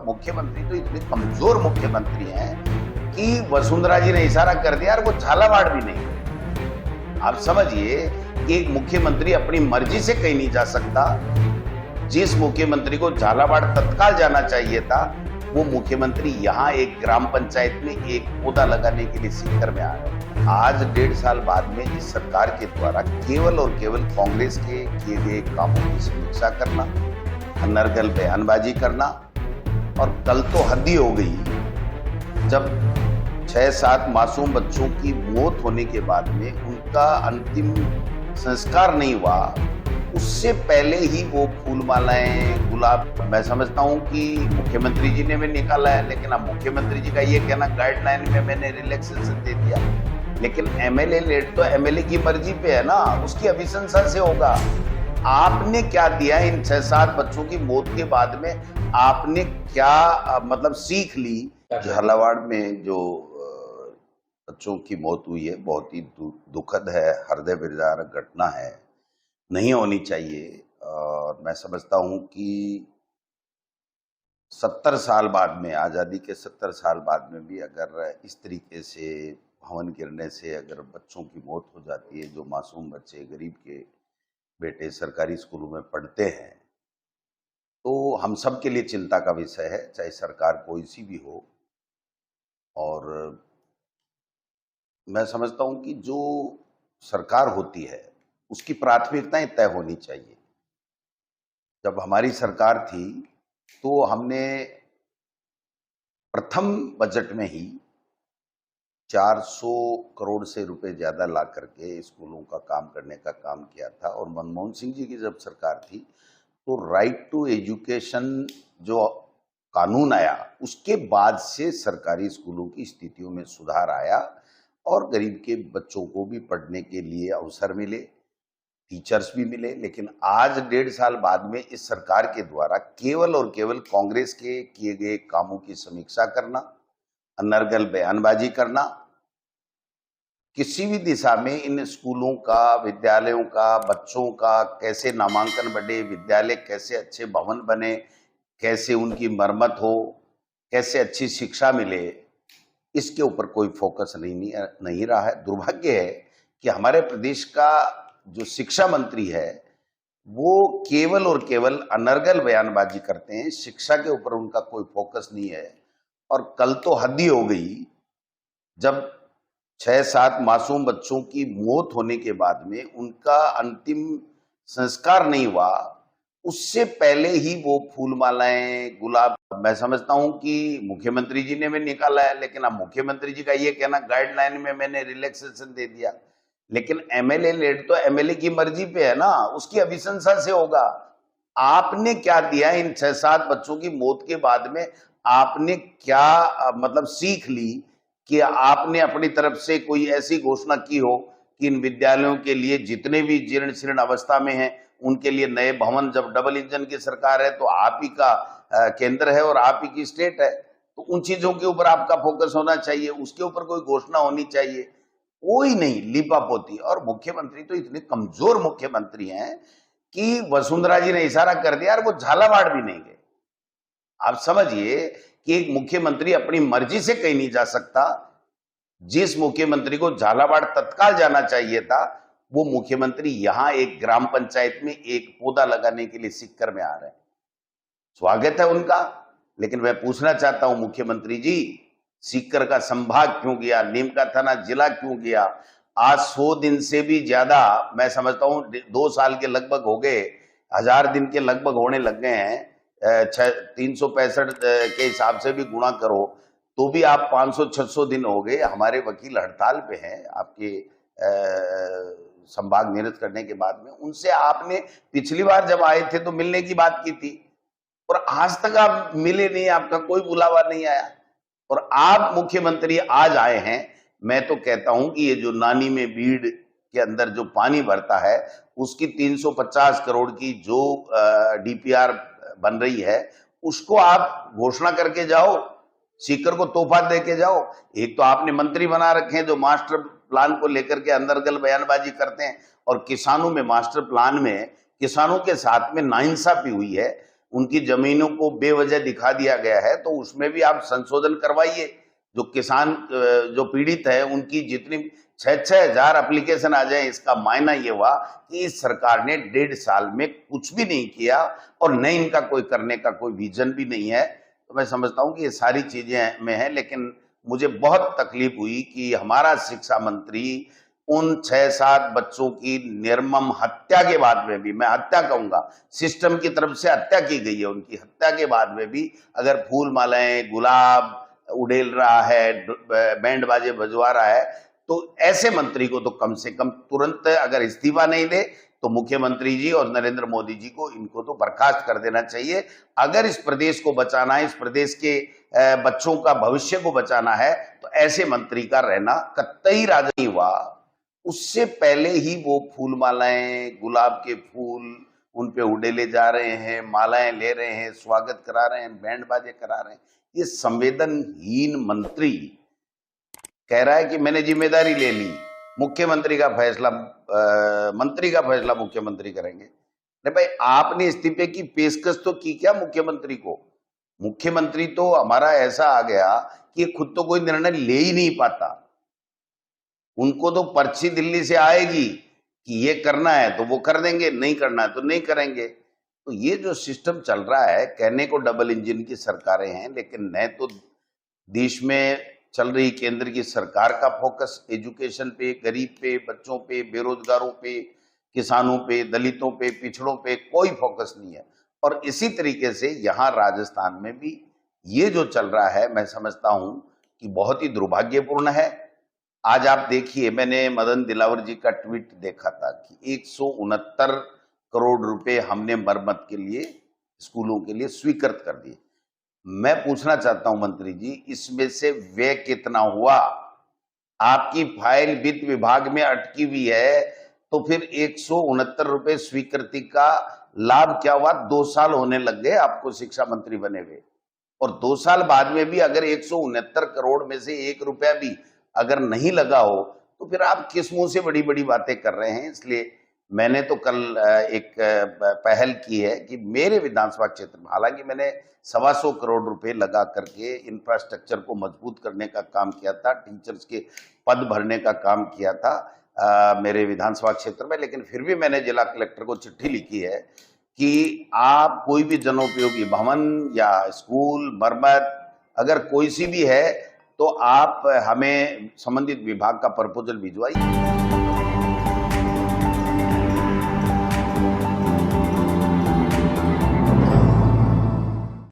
मुख्यमंत्री तो इतने कमजोर मुख्यमंत्री हैं कि वसुंधरा जी ने इशारा कर दिया और वो झालावाड़ भी नहीं। आप समझिए कि एक मुख्यमंत्री अपनी मर्जी से कहीं नहीं जा सकता। जिस मुख्यमंत्री को झालावाड़ तत्काल जाना चाहिए था, वो मुख्यमंत्री यहाँ एक ग्राम पंचायत में एक पौधा लगाने के लिए सीकर में आ रहे हैं। आज 1.5 साल बाद में इस सरकार के द्वारा केवल और केवल कांग्रेस के किए गए कामों की समीक्षा करना, अनर्गल बयानबाजी करना, और कल तो हद ही हो गई जब 6-7 मासूम बच्चों की मौत होने के बाद में उनका अंतिम संस्कार नहीं हुआ, उससे पहले ही वो फूल मालाएं, गुलाब, मैं समझता हूं कि मुख्यमंत्री जी ने भी निकाला है, लेकिन अब मुख्यमंत्री जी का ये कहना गाइडलाइन में मैंने रिलैक्सेशन दे दिया, लेकिन एमएलए लेट तो एमएलए की मर्जी पे है ना, उसकी अभिशंसा से होगा। आपने क्या दिया इन 6-7 बच्चों की मौत के बाद में? आपने क्या मतलब सीख ली? झालावाड़ में जो बच्चों की मौत हुई है बहुत ही दुखद है, हृदय विदारक घटना है, नहीं होनी चाहिए। और मैं समझता हूं कि 70 साल बाद में, आज़ादी के 70 साल बाद में भी अगर इस तरीके से भवन गिरने से अगर बच्चों की मौत हो जाती है, जो मासूम बच्चे गरीब के बेटे सरकारी स्कूलों में पढ़ते हैं, तो हम सब के लिए चिंता का विषय है, चाहे सरकार कोई सी भी हो। और मैं समझता हूं कि जो सरकार होती है उसकी प्राथमिकताएं तय होनी चाहिए। जब हमारी सरकार थी तो हमने प्रथम बजट में ही 400 करोड़ से रुपए ज्यादा ला करके स्कूलों का काम करने का काम किया था। और मनमोहन सिंह जी की जब सरकार थी तो राइट टू एजुकेशन जो कानून आया, उसके बाद से सरकारी स्कूलों की स्थितियों में सुधार आया और गरीब के बच्चों को भी पढ़ने के लिए अवसर मिले, टीचर्स भी मिले। लेकिन आज 1.5 साल बाद में इस सरकार के द्वारा केवल और केवल कांग्रेस के किए गए कामों की समीक्षा करना, अनर्गल बयानबाजी करना, किसी भी दिशा में इन स्कूलों का, विद्यालयों का, बच्चों का कैसे नामांकन बढ़े, विद्यालय कैसे अच्छे भवन बने, कैसे उनकी मरम्मत हो, कैसे अच्छी शिक्षा मिले, इसके ऊपर कोई फोकस नहीं रहा है। दुर्भाग्य है कि हमारे प्रदेश का जो शिक्षा मंत्री है वो केवल और केवल अनर्गल बयानबाजी करते हैं, शिक्षा के ऊपर उनका कोई फोकस नहीं है। और कल तो हद ही हो गई जब 6-7 मासूम बच्चों की मौत होने के बाद में उनका अंतिम संस्कार नहीं हुआ, उससे पहले ही वो फूल मालाएं, गुलाब, मैं समझता हूं कि मुख्यमंत्री जी ने भी निकाला है, लेकिन अब मुख्यमंत्री जी का ये कहना गाइडलाइन में मैंने रिलैक्सेशन दे दिया, लेकिन एमएलए लेट तो एमएलए की मर्जी पे है ना, उसकी अभिशंसा से होगा। आपने क्या दिया इन 6-7 बच्चों की मौत के बाद में? आपने क्या मतलब सीख ली कि आपने अपनी तरफ से कोई ऐसी घोषणा की हो कि इन विद्यालयों के लिए जितने भी जीर्ण शीर्ण अवस्था में हैं उनके लिए नए भवन, जब डबल इंजन की सरकार है तो आप ही का केंद्र है और आप ही की स्टेट है, तो उन चीजों के ऊपर आपका फोकस होना चाहिए, उसके ऊपर कोई घोषणा होनी चाहिए। कोई नहीं, लीपापोती। और मुख्यमंत्री तो इतने कमजोर मुख्यमंत्री हैं कि वसुंधरा जी ने इशारा कर दिया और वो झालावाड़ भी नहीं गए। आप समझिए कि एक मुख्यमंत्री अपनी मर्जी से कहीं नहीं जा सकता। जिस मुख्यमंत्री को झालावाड़ तत्काल जाना चाहिए था, वो मुख्यमंत्री यहां एक ग्राम पंचायत में एक पौधा लगाने के लिए सीकर में आ रहे हैं। स्वागत है उनका, लेकिन मैं पूछना चाहता हूं मुख्यमंत्री जी, सीकर का संभाग क्यों गया, नीम का थाना जिला क्यों गया? आज 100 दिन से भी ज्यादा, मैं समझता हूं 2 साल के लगभग हो गए, 1000 दिन के लगभग होने लग गए हैं। 365 के हिसाब से भी गुणा करो तो भी आप 500-600 दिन हो गए। हमारे वकील हड़ताल पे हैं आपके संभाग निरस्त करने के बाद में। उनसे आपने पिछली बार जब आए थे तो मिलने की बात की थी और आज तक आप मिले नहीं, आपका कोई बुलावा नहीं आया और आप मुख्यमंत्री आज आए हैं। मैं तो कहता हूं कि ये जो नानी में भीड़ के अंदर जो पानी भरता है, उसकी 350 करोड़ की जो डीपीआर बन रही है, उसको आप घोषणा करके जाओ, सीकर को तोहफा दे के जाओ। एक तो आपने मंत्री बना रखे हैं जो मास्टर प्लान को लेकर के अंदरगल बयानबाजी करते हैं, और किसानों में मास्टर प्लान में किसानों के साथ में नाइंसाफी हुई है। उनकी जमीनों को बेवजह दिखा दिया गया है, तो उसमें भी आप संशोधन करवाइए। जो किसान जो पीड़ित है उनकी जितनी 6,000 एप्लीकेशन आ जाए, इसका मायना ये हुआ कि इस सरकार ने 1.5 साल में कुछ भी नहीं किया और न इनका कोई करने का कोई विजन भी नहीं है। तो मैं समझता हूं कि ये सारी चीजें में है, लेकिन मुझे बहुत तकलीफ हुई कि हमारा शिक्षा मंत्री उन 6-7 बच्चों की निर्मम हत्या के बाद में भी, मैं हत्या कहूंगा, सिस्टम की तरफ से हत्या की गई है, उनकी हत्या के बाद में भी अगर फूल मालाएं, गुलाब उड़ेल रहा है, बैंड बाजे बजवा रहा है, तो ऐसे मंत्री को तो कम से कम तुरंत अगर इस्तीफा नहीं दे तो मुख्यमंत्री जी और नरेंद्र मोदी जी को इनको तो बर्खास्त कर देना चाहिए। अगर इस प्रदेश को बचाना है, इस प्रदेश के बच्चों का भविष्य को बचाना है, तो ऐसे मंत्री का रहना कतई राज नहीं हुआ। उससे पहले ही वो फूल मालाएं, गुलाब के फूल उन पे उड़ेले जा रहे हैं, मालाएं ले रहे हैं, स्वागत करा रहे हैं, बैंड बाजे करा रहे हैं। ये संवेदनहीन मंत्री कह रहा है कि मैंने जिम्मेदारी ले ली, मुख्यमंत्री का फैसला मंत्री का फैसला मुख्यमंत्री करेंगे। नहीं भाई, आपने इस्तीफे की पेशकश तो की क्या मुख्यमंत्री को? मुख्यमंत्री तो हमारा ऐसा आ गया कि खुद तो कोई निर्णय ले ही नहीं पाता। उनको तो पर्ची दिल्ली से आएगी कि ये करना है तो वो कर देंगे, नहीं करना है तो नहीं करेंगे। तो ये जो सिस्टम चल रहा है, कहने को डबल इंजन की सरकारें हैं, लेकिन न तो देश में चल रही केंद्र की सरकार का फोकस एजुकेशन पे, गरीब पे, बच्चों पे, बेरोजगारों पे, किसानों पे, दलितों पे, पिछड़ों पे कोई फोकस नहीं है। और इसी तरीके से यहाँ राजस्थान में भी ये जो चल रहा है, मैं समझता हूं कि बहुत ही दुर्भाग्यपूर्ण है। आज आप देखिए, मैंने मदन दिलावर जी का ट्वीट देखा था कि 169 करोड़ रुपए हमने मरम्मत के लिए, स्कूलों के लिए स्वीकृत कर दिए। मैं पूछना चाहता हूं मंत्री जी, इसमें से व्यय कितना हुआ? आपकी फाइल वित्त विभाग में अटकी हुई है, तो फिर 169 रुपए स्वीकृति का लाभ क्या हुआ? 2 साल होने लग गए आपको शिक्षा मंत्री बने हुए, और 2 साल बाद में भी अगर 169 करोड़ में से 1 रुपया भी अगर नहीं लगा हो, तो फिर आप किस मुंह से बड़ी बड़ी बातें कर रहे हैं? इसलिए मैंने तो कल एक पहल की है कि मेरे विधानसभा क्षेत्र में, हालांकि मैंने 125 करोड़ रुपए लगा करके इंफ्रास्ट्रक्चर को मजबूत करने का काम किया था, टीचर्स के पद भरने का काम किया था मेरे विधानसभा क्षेत्र में, लेकिन फिर भी मैंने जिला कलेक्टर को चिट्ठी लिखी है कि आप कोई भी जनोपयोगी भवन या स्कूल मरम्मत अगर कोई सी भी है, तो आप हमें संबंधित विभाग का प्रपोजल भिजवाइए।